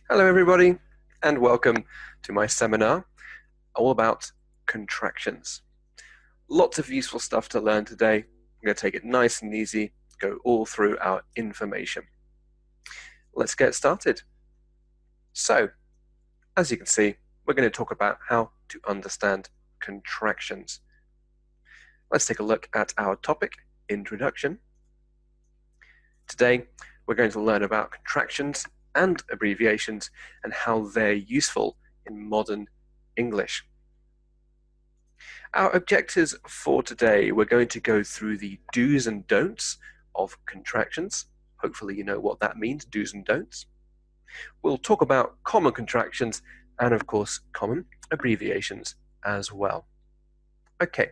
Hello everybody, and welcome to my seminar all about contractions. Lots of useful stuff to learn today. I'm going to take it nice and easy, go all through our information. Let's get started. So, as you can see, we're going to talk about how to understand contractions. Let's take a look at our topic, introduction. Today, we're going to learn about contractions and abbreviations and how they're useful in modern English. Our objectives for today, we're going to go through the do's and don'ts of contractions. Hopefully you know what that means, do's and don'ts. We'll talk about common contractions and of course common abbreviations as well. Okay,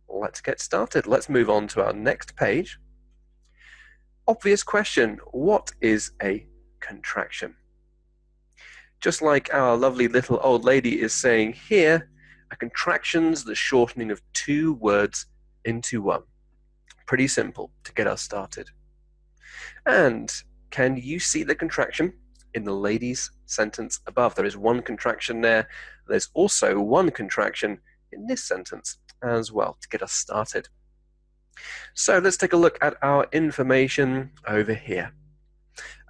let's get started. Let's move on to our next page. Obvious question, what is a contraction? Just like our lovely little old lady is saying here, a contraction's the shortening of two words into one. Pretty simple to get us started. And can you see the contraction in the lady's sentence above? There is one contraction there. There's also one contraction in this sentence as well to get us started. So let's take a look at our information over here.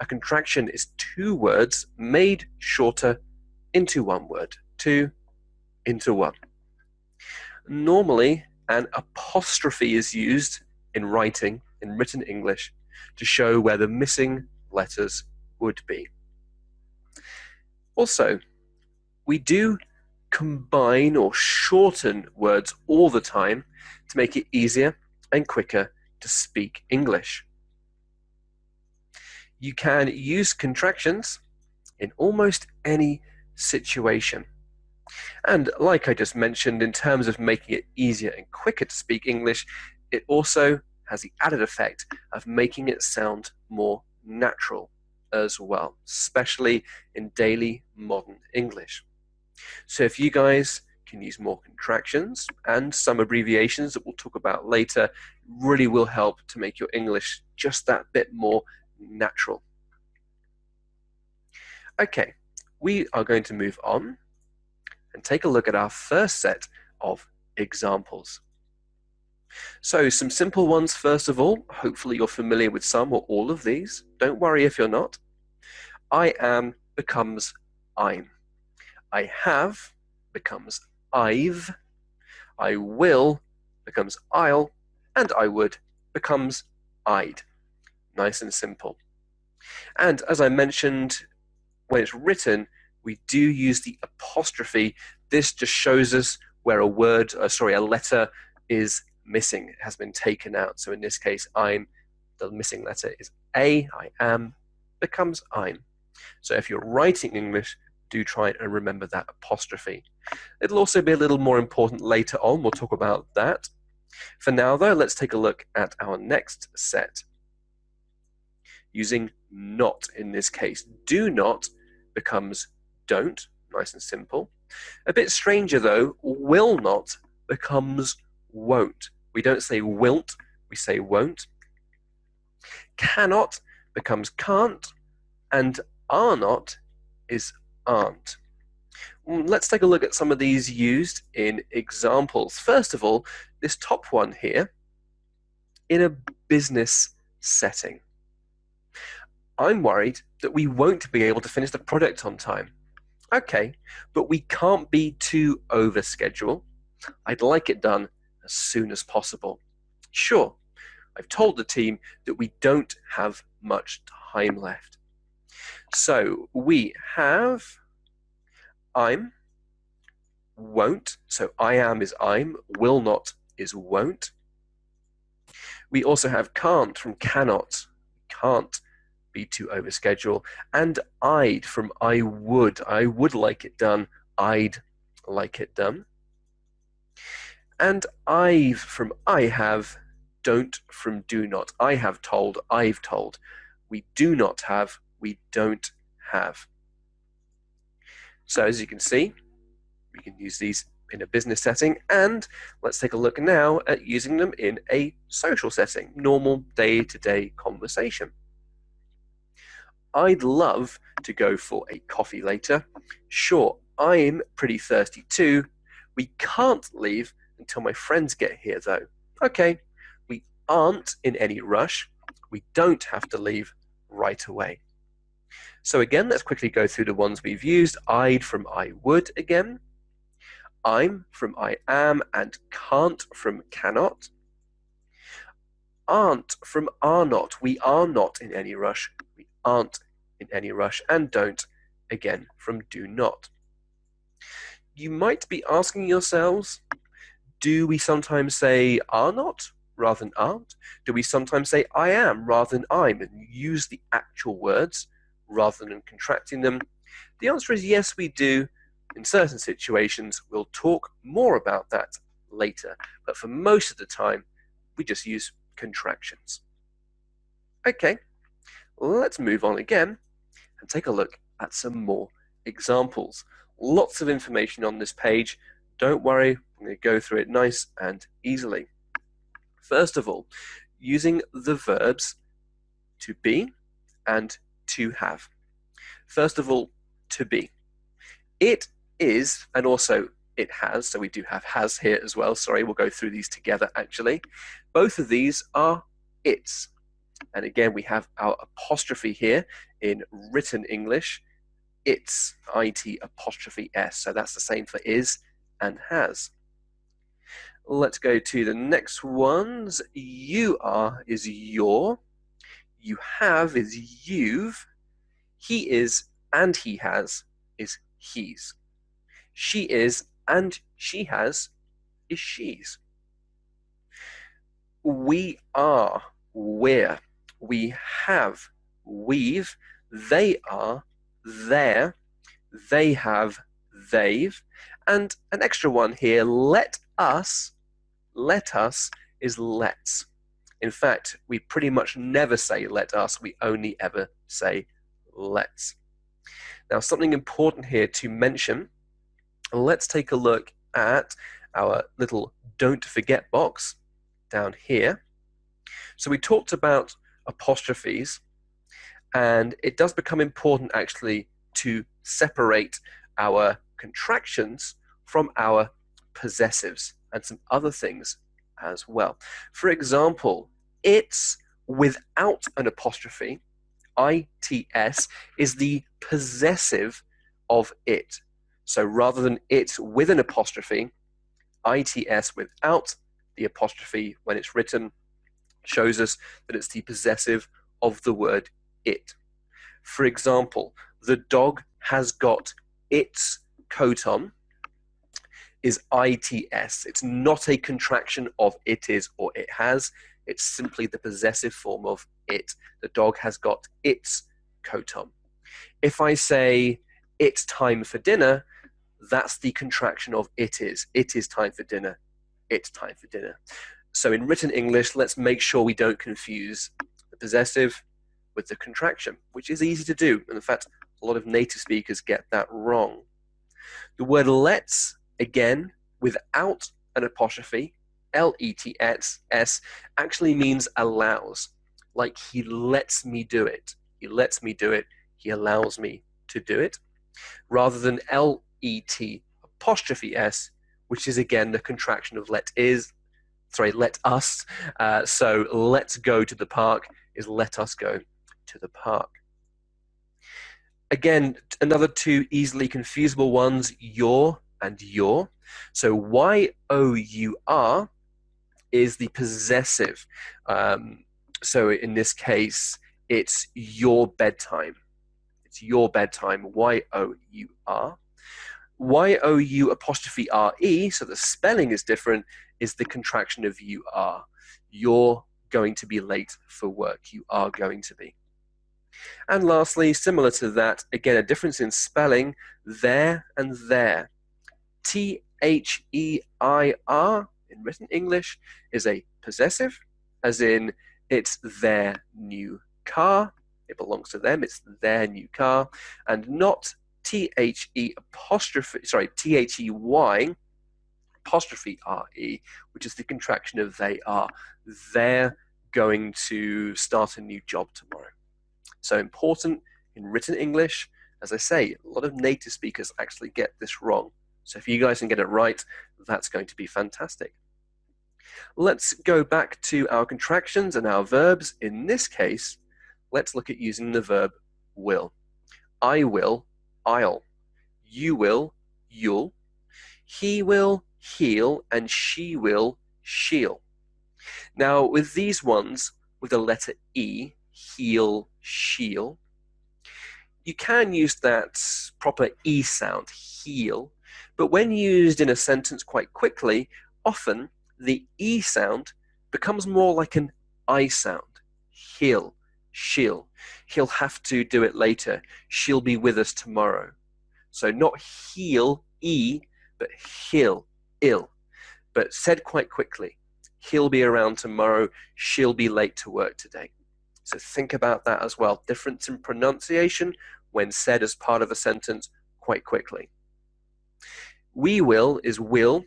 A contraction is two words made shorter into one word, two into one. Normally, an apostrophe is used in writing, in written English, to show where the missing letters would be. Also, we do combine or shorten words all the time to make it easier and quicker to speak English. You can use contractions in almost any situation. And like I just mentioned, in terms of making it easier and quicker to speak English, it also has the added effect of making it sound more natural as well, especially in daily modern English. So if you guys can use more contractions and some abbreviations that we'll talk about later, really will help to make your English just that bit more natural. Okay, we are going to move on and take a look at our first set of examples. So some simple ones first of all. Hopefully you're familiar with some or all of these. Don't worry if you're not. I am becomes I'm. I have becomes I've. I will becomes I'll. And I would becomes I'd. Nice and simple. And as I mentioned, when it's written, we do use the apostrophe. This just shows us where a letter is missing. It has been taken out. So in this case, I'm, the missing letter is A, I am, becomes I'm. So if you're writing English, do try and remember that apostrophe. It'll also be a little more important later on. We'll talk about that. For now, though, let's take a look at our next set. Using not in this case. Do not becomes don't. Nice and simple. A bit stranger, though. Will not becomes won't. We don't say wilt, we say won't. Cannot becomes can't. And are not is aren't. Let's take a look at some of these used in examples. First of all, this top one here, in a business setting. I'm worried that we won't be able to finish the project on time. Okay, but we can't be too over schedule. I'd like it done as soon as possible. Sure, I've told the team that we don't have much time left. So we have I'm, won't, so I am is I'm, will not is won't. We also have can't from cannot, can't be too over schedule, and I'd from I would like it done, I'd like it done. And I've from I have, don't from do not. I have told, I've told. We do not have, we don't have. So as you can see, we can use these in a business setting, and let's take a look now at using them in a social setting, normal day-to-day conversation. I'd love to go for a coffee later. Sure, I'm pretty thirsty too. We can't leave until my friends get here though. Okay, we aren't in any rush. We don't have to leave right away. So again, let's quickly go through the ones we've used. I'd from I would again. I'm from I am, and can't from cannot. Aren't from are not. We are not in any rush. We aren't in any rush. And don't, again, from do not. You might be asking yourselves, do we sometimes say are not rather than aren't? Do we sometimes say I am rather than I'm and use the actual words rather than contracting them? The answer is yes, we do. In certain situations, we'll talk more about that later. But for most of the time, we just use contractions. Okay, let's move on again and take a look at some more examples. Lots of information on this page. Don't worry, I'm going to go through it nice and easily. First of all, using the verbs to be and to have. First of all, to be. It is, and also it has, so we do have has here as well. Sorry, we'll go through these together actually. Both of these are its. And again, we have our apostrophe here in written English. It's, it apostrophe s. So that's the same for is and has. Let's go to the next ones. You are is your. You have is you've. He is and he has is he's. She is and she has is she's. We are, we're. We have, we've. They are, they're. They have, they've. And an extra one here, let us is let's. In fact, we pretty much never say let us, we only ever say let's. Now, something important here to mention, let's take a look at our little don't forget box down here. So we talked about apostrophes, and it does become important actually to separate our contractions from our possessives and some other things as well. For example, it's without an apostrophe, its, is the possessive of it. So rather than it with an apostrophe, its without the apostrophe when it's written shows us that it's the possessive of the word it. For example, the dog has got its coat on is its. It's not a contraction of it is or it has. It's simply the possessive form of it. The dog has got its coat on. If I say it's time for dinner, that's the contraction of it is. It is time for dinner. It's time for dinner. So in written English, let's make sure we don't confuse the possessive with the contraction, which is easy to do. And in fact, a lot of native speakers get that wrong. The word let's, again, without an apostrophe, L-E-T-S, actually means allows. Like he lets me do it. He lets me do it. He allows me to do it. Rather than L-E-T apostrophe S, which is again the contraction of let us. So let's go to the park is let us go to the park. Again, another two easily confusable ones, your and your. So Y-O-U-R is the possessive. So in this case, it's your bedtime. It's your bedtime, Y-O-U-R. Y-O-U apostrophe R-E, so the spelling is different, is the contraction of you are. You're going to be late for work. You are going to be. And lastly, similar to that, again, a difference in spelling, there and there. T-H-E-I-R in written English is a possessive, as in it's their new car. It belongs to them. It's their new car, and not T-H-E apostrophe, T-H-E-Y apostrophe R-E, which is the contraction of they are. They're going to start a new job tomorrow. So important In written English, as I say, a lot of native speakers actually get this wrong. So if you guys can get it right, that's going to be fantastic. Let's go back to our contractions and our verbs. In this case, let's look at using the verb will. I will, I'll. You will, you'll. He will, he'll, and she will, she'll. Now, with these ones, with the letter E, he'll, she'll, you can use that proper E sound, he'll, but when used in a sentence quite quickly, often the E sound becomes more like an I sound. He'll, she'll. He'll have to do it later. She'll be with us tomorrow. So not he'll, E, but he'll, ill. But said quite quickly. He'll be around tomorrow. She'll be late to work today. So think about that as well. Difference in pronunciation when said as part of a sentence quite quickly. We will is will,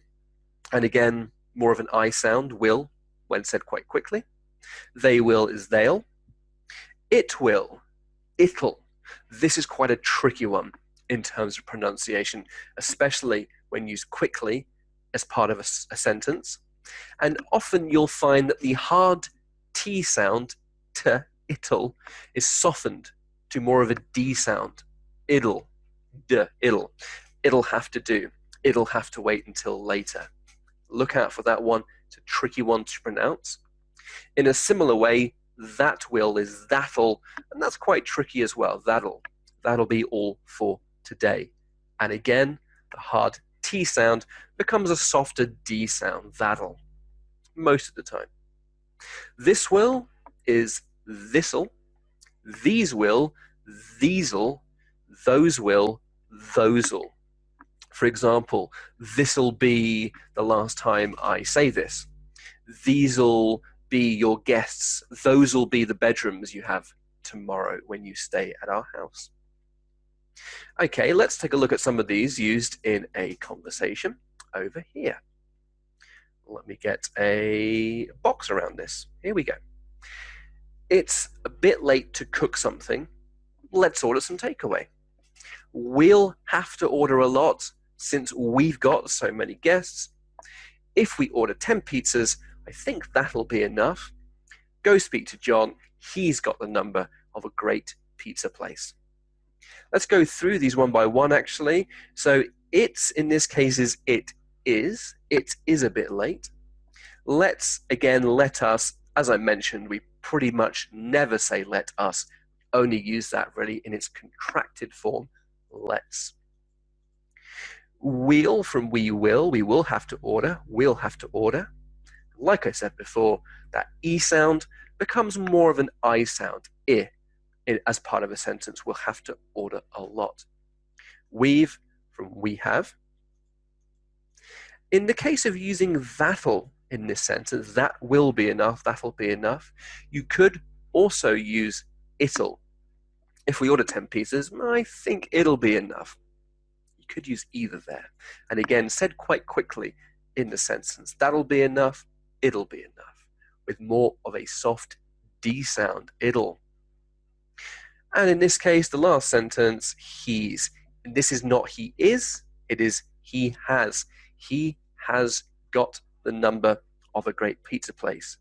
and again, more of an I sound, will, when said quite quickly. They will is they'll. It will, it'll. This is quite a tricky one in terms of pronunciation, especially when used quickly as part of a sentence. And often you'll find that the hard T sound, t, it'll, is softened to more of a D sound. It'll, d, it'll. It'll have to do. It'll have to wait until later. Look out for that one. It's a tricky one to pronounce. In a similar way, that will is that'll, and that's quite tricky as well. That'll be all for today. And again, the hard T sound becomes a softer D sound, that'll, most of the time. This will is this'll. These will, these'll. Those will, those'll. For example, this'll be the last time I say this. These'll be your guests. Those'll be the bedrooms you have tomorrow when you stay at our house. Okay, let's take a look at some of these used in a conversation over here. Let me get a box around this. Here we go. It's a bit late to cook something. Let's order some takeaway. We'll have to order a lot since we've got so many guests. If we order 10 pizzas, I think that'll be enough. Go speak to John. He's got the number of a great pizza place. Let's go through these one by one, actually. So it's, in this case, is it is. It is a bit late. Let's, again, let us, as I mentioned, we pretty much never say let us, only use that really in its contracted form, let's. We'll from we will have to order, we'll have to order. Like I said before, that E sound becomes more of an I sound, I, as part of a sentence. We'll have to order a lot. We've from we have. In the case of using that'll in this sentence, that will be enough, that'll be enough, you could also use it'll. If we order 10 pizzas, I think it'll be enough. You could use either there. And again, said quite quickly in the sentence, that'll be enough, it'll be enough, with more of a soft D sound, it'll. And in this case, the last sentence, he's. And this is not he is, it is he has. He has got the number of a great pizza place.